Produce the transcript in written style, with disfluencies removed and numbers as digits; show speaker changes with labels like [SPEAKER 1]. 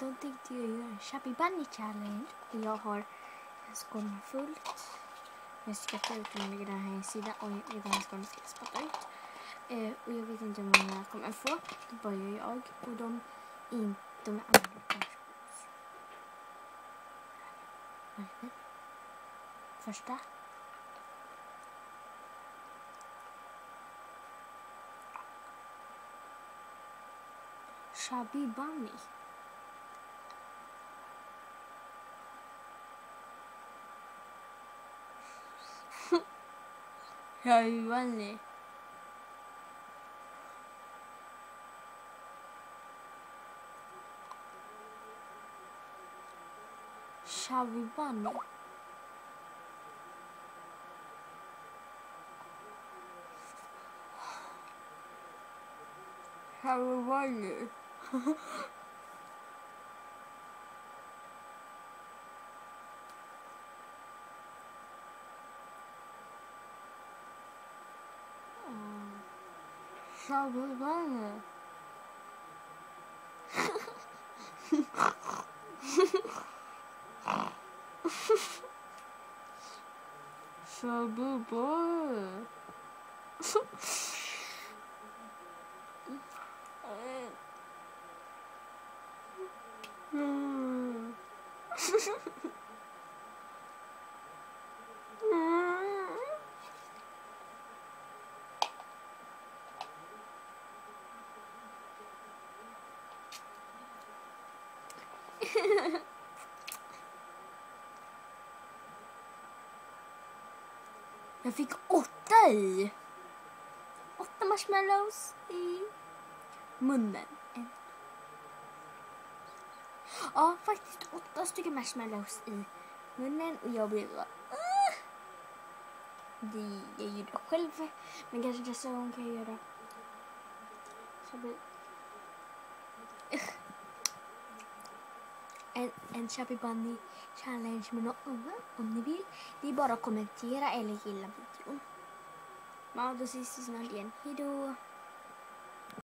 [SPEAKER 1] då tänkte jag göra en Chubby Bunny Challenge. Och jag har en skål med fullt. Jag ska ta ut den och lägga den här i sidan. Och i den här skålen ska jag spotta ut. Och jag vet inte hur många jag kommer få. Då börjar jag. Och de är andra. Första. Chubby Bunny. Chubby Bunny. Chubby Bunny. Chubby Bunny. Chubby Bunny. Chubby Bunny. Jag fick 8 i. 8 marshmallows i munnen. Ja, faktiskt 8 stycken marshmallows i munnen. Och jag blev bara... Det jag gjorde själv. Men kanske nästa gång kan jag göra. Så blir... En Chubby Bunny Challenge med någon annan om ni vill. Det är bara att kommentera eller gilla videon. Ja, då ses vi snart igen. Hejdå!